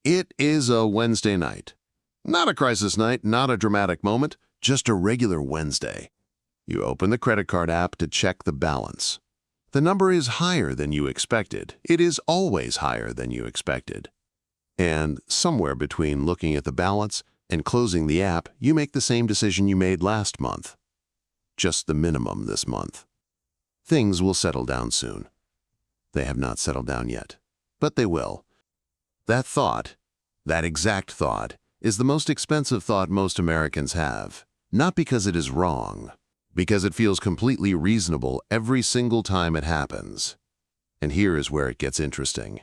It is a Wednesday night. Not a crisis night, not a dramatic moment, just a regular Wednesday. You open the credit card app to check the balance. The number is higher than you expected. It is always higher than you expected. And somewhere between looking at the balance and closing the app, you make the same decision you made last month. Just the minimum this month. Things will settle down soon. They have not settled down yet, but they will. That thought, that exact thought, is the most expensive thought most Americans have. Not because it is wrong, because it feels completely reasonable every single time it happens. And here is where it gets interesting.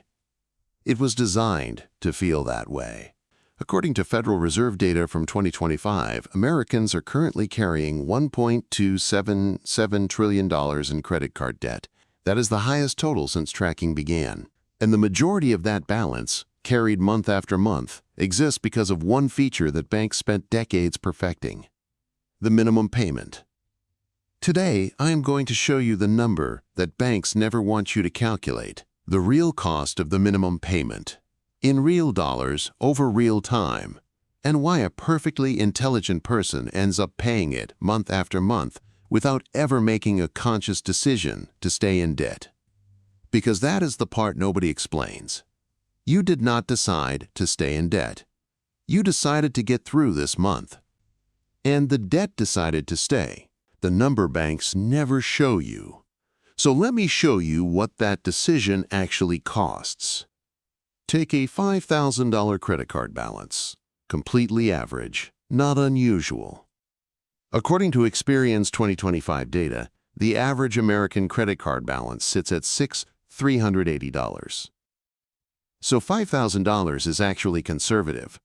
It was designed to feel that way. According to Federal Reserve data from 2025, Americans are currently carrying $1.277 trillion in credit card debt. That is the highest total since tracking began. And the majority of that balance, carried month after month, exists because of one feature that banks spent decades perfecting: the minimum payment. Today, I am going to show you the number that banks never want you to calculate, the real cost of the minimum payment, in real dollars over real time, and why a perfectly intelligent person ends up paying it month after month without ever making a conscious decision to stay in debt. Because that is the part nobody explains. You did not decide to stay in debt. You decided to get through this month. And the debt decided to stay. The number banks never show you. So let me show you what that decision actually costs. Take a $5,000 credit card balance. Completely average, not unusual. According to Experian's 2025 data, the average American credit card balance sits at $6,380. So $5,000 is actually conservative.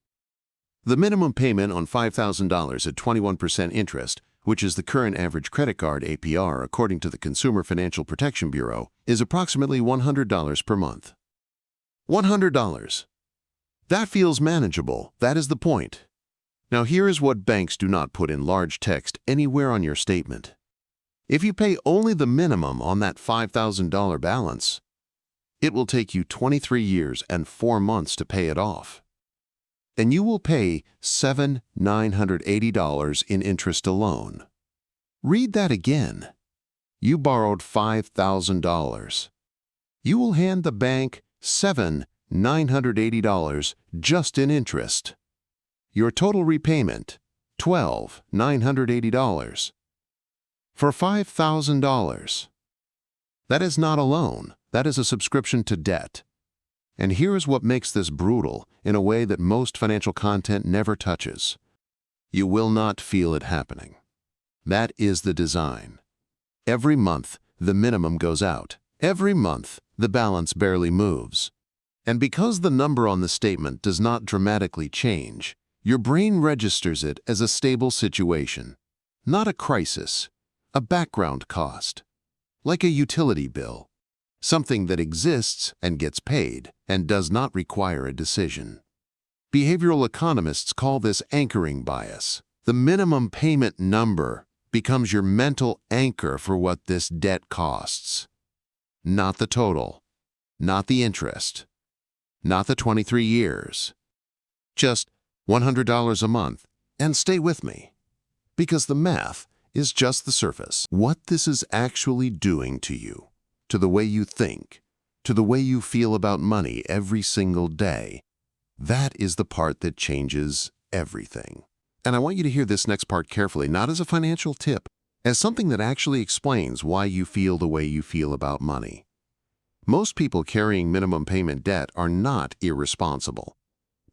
The minimum payment on $5,000 at 21% interest, which is the current average credit card APR according to the Consumer Financial Protection Bureau, is approximately $100 per month. $100. That feels manageable. That is the point. Now here is what banks do not put in large text anywhere on your statement. If you pay only the minimum on that $5,000 balance, it will take you 23 years and 4 months to pay it off. And you will pay $7,980 in interest alone. Read that again. You borrowed $5,000. You will hand the bank $7,980 just in interest. Your total repayment, $12,980. For $5,000. That is not a loan. That is a subscription to debt. And here is what makes this brutal in a way that most financial content never touches. You will not feel it happening. That is the design. Every month, the minimum goes out. Every month, the balance barely moves. And because the number on the statement does not dramatically change, your brain registers it as a stable situation, not a crisis, a background cost, like a utility bill. Something that exists and gets paid and does not require a decision. Behavioral economists call this anchoring bias. The minimum payment number becomes your mental anchor for what this debt costs. Not the total, not the interest, not the 23 years. Just $100 a month, and stay with me. Because the math is just the surface. What this is actually doing to you, to the way you think, to the way you feel about money every single day, that is the part that changes everything. And I want you to hear this next part carefully, not as a financial tip, as something that actually explains why you feel the way you feel about money. Most people carrying minimum payment debt are not irresponsible.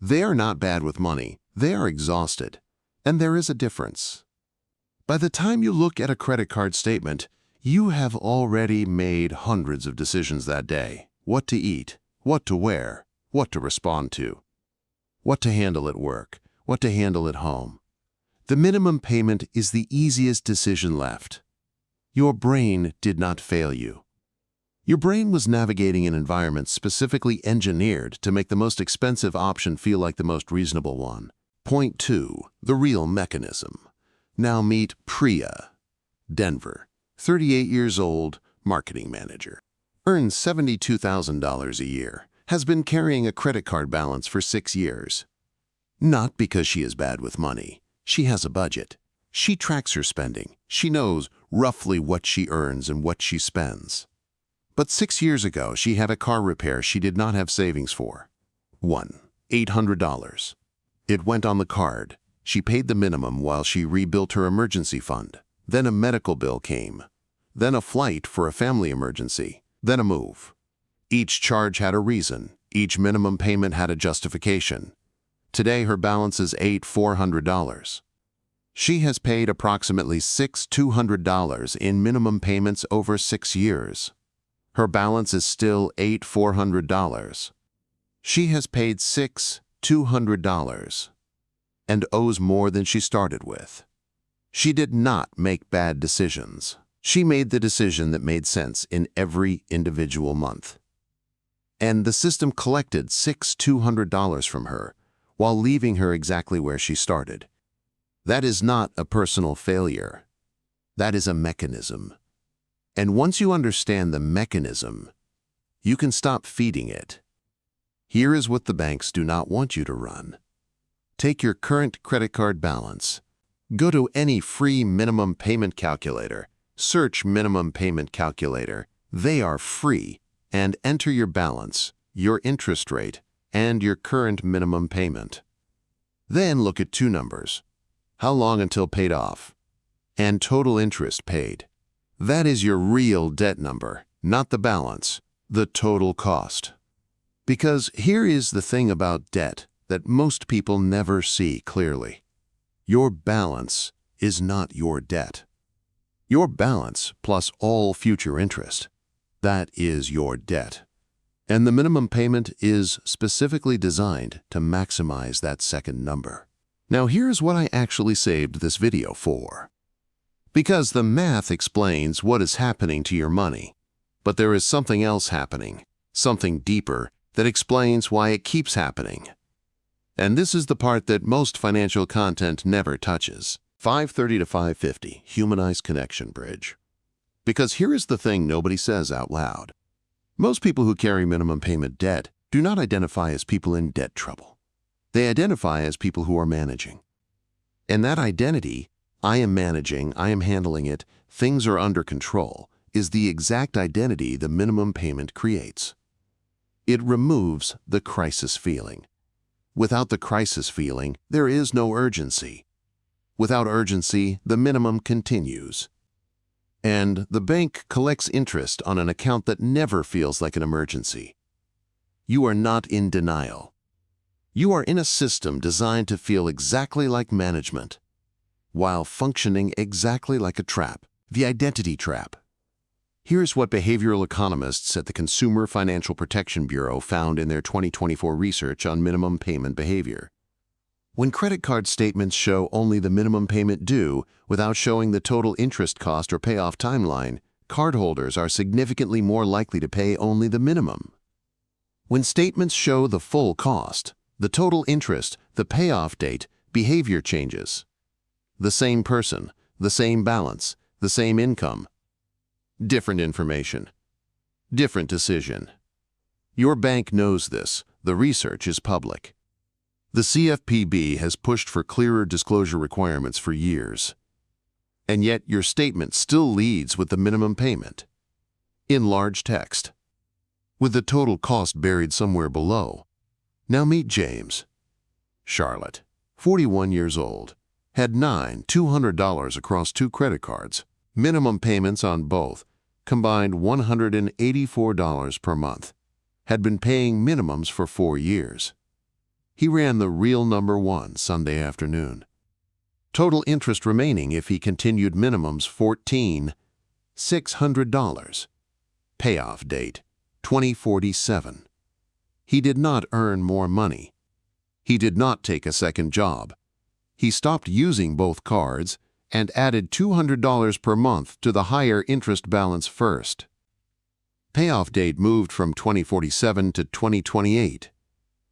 They are not bad with money. They are exhausted. And there is a difference. By the time you look at a credit card statement, you have already made hundreds of decisions that day. What to eat, what to wear, what to respond to, what to handle at work, what to handle at home. The minimum payment is the easiest decision left. Your brain did not fail you. Your brain was navigating an environment specifically engineered to make the most expensive option feel like the most reasonable one. Point 2. The real mechanism. Now meet Priya, Denver. 38 years old, marketing manager. Earns $72,000 a year. has been carrying a credit card balance for 6 years. Not because she is bad with money. She has a budget. She tracks her spending. She knows roughly what she earns and what she spends. But 6 years ago, she had a car repair she did not have savings for. $800. It went on the card. She paid the minimum while she rebuilt her emergency fund. Then a medical bill came. Then a flight for a family emergency. Then a move. Each charge had a reason. Each minimum payment had a justification. Today, her balance is $400. She has paid approximately $200 in minimum payments over 6 years. Her balance is still $400. She has paid $200 and owes more than she started with. She did not make bad decisions. She made the decision that made sense in every individual month. And the system collected $200 from her while leaving her exactly where she started. That is not a personal failure. That is a mechanism. And once you understand the mechanism, you can stop feeding it. Here is what the banks do not want you to run. Take your current credit card balance. Go to any free minimum payment calculator. Search minimum payment calculator. They are free. And enter your balance, your interest rate, and your current minimum payment. Then look at 2 numbers. How long until paid off? And total interest paid. That is your real debt number, not the balance, the total cost. Because here is the thing about debt that most people never see clearly. Your balance is not your debt. Your balance plus all future interest, that is your debt. And the minimum payment is specifically designed to maximize that second number. Now here's what I actually saved this video for. Because the math explains what is happening to your money, but there is something else happening, something deeper that explains why it keeps happening. And this is the part that most financial content never touches. 530 to 550, Humanized Connection Bridge. Because here is the thing nobody says out loud. Most people who carry minimum payment debt do not identify as people in debt trouble. They identify as people who are managing. And that identity, I am managing, I am handling it, things are under control, is the exact identity the minimum payment creates. It removes the crisis feeling. Without the crisis feeling, there is no urgency. Without urgency, the minimum continues. And the bank collects interest on an account that never feels like an emergency. You are not in denial. You are in a system designed to feel exactly like management, while functioning exactly like a trap, the identity trap. Here's what behavioral economists at the Consumer Financial Protection Bureau found in their 2024 research on minimum payment behavior. When credit card statements show only the minimum payment due without showing the total interest cost or payoff timeline, cardholders are significantly more likely to pay only the minimum. When statements show the full cost, the total interest, the payoff date, behavior changes. The same person, the same balance, the same income. Different information. Different decision. Your bank knows this. The research is public. The CFPB has pushed for clearer disclosure requirements for years. And yet your statement still leads with the minimum payment. In large text. With the total cost buried somewhere below. Now meet James. Charlotte, 41 years old, had $200 across 2 credit cards. Minimum payments on both, combined $184 per month. Had been paying minimums for 4 years. He ran the real number one Sunday afternoon. Total interest remaining if he continued minimums $14,600. Payoff date 2047. He did not earn more money. He did not take a second job. He stopped using both cards and added $200 per month to the higher interest balance first. Payoff date moved from 2047 to 2028.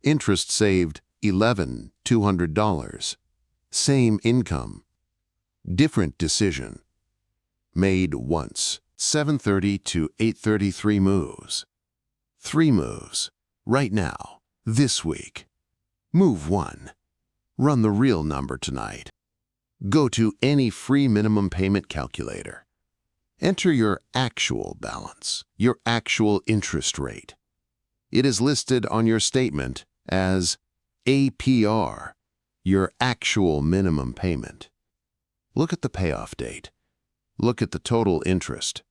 Interest saved $11,200. Same income. Different decision. Made once. 7:30 to 8:33 moves. 3 moves. right now, this week. Move 1. Run the real number tonight. Go to any free minimum payment calculator. Enter your actual balance, your actual interest rate. It is listed on your statement as APR, your actual minimum payment. Look at the payoff date. Look at the total interest.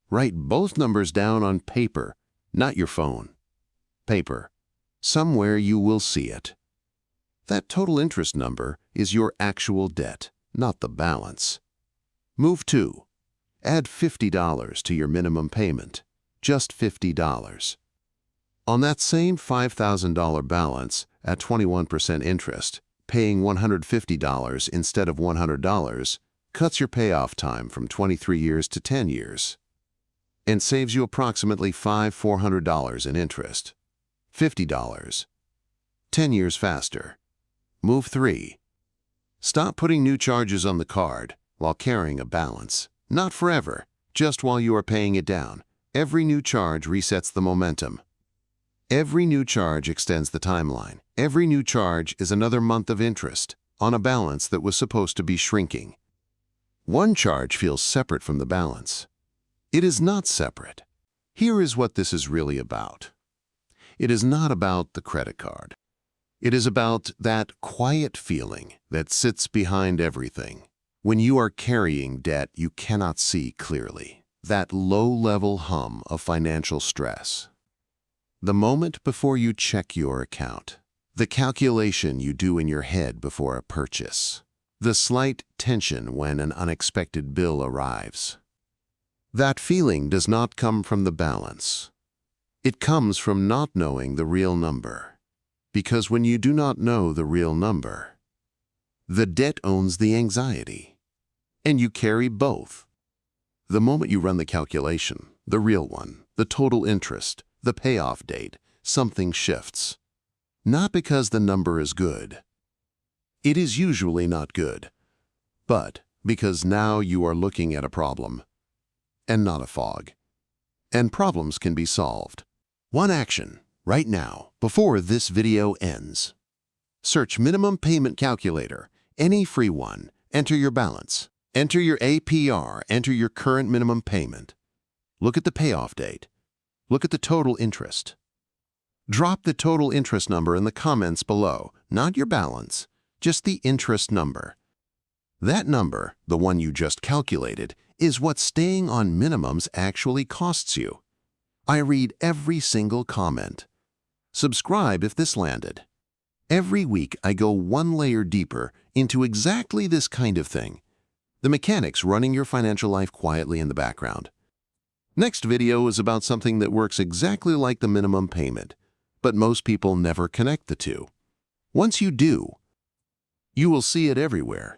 Write both numbers down on paper, not your phone. Paper. Somewhere you will see it. That total interest number is your actual debt, not the balance. Move 2. Add $50 to your minimum payment. Just $50. On that same $5,000 balance at 21% interest, paying $150 instead of $100 cuts your payoff time from 23 years to 10 years and saves you approximately $400 in interest. $50. 10 years faster. Move 3. Stop putting new charges on the card while carrying a balance. Not forever, just while you are paying it down. Every new charge resets the momentum. Every new charge extends the timeline. Every new charge is another month of interest on a balance that was supposed to be shrinking. One charge feels separate from the balance. It is not separate. Here is what this is really about. It is not about the credit card. It is about that quiet feeling that sits behind everything. When you are carrying debt you cannot see clearly. That low-level hum of financial stress. The moment before you check your account. The calculation you do in your head before a purchase. The slight tension when an unexpected bill arrives. That feeling does not come from the balance. It comes from not knowing the real number. Because when you do not know the real number, the debt owns the anxiety. And you carry both. The moment you run the calculation, the real one, the total interest, the payoff date, something shifts. Not because the number is good. It is usually not good. But because now you are looking at a problem. And not a fog. And problems can be solved. One action, right now, before this video ends. Search Minimum Payment Calculator, any free one, enter your balance. Enter your APR, enter your current minimum payment. Look at the payoff date. Look at the total interest. Drop the total interest number in the comments below, not your balance, just the interest number. That number, the one you just calculated, is what staying on minimums actually costs you. I read every single comment. Subscribe if this landed. Every week I go one layer deeper into exactly this kind of thing. The mechanics running your financial life quietly in the background. Next video is about something that works exactly like the minimum payment, but most people never connect the two. Once you do, you will see it everywhere.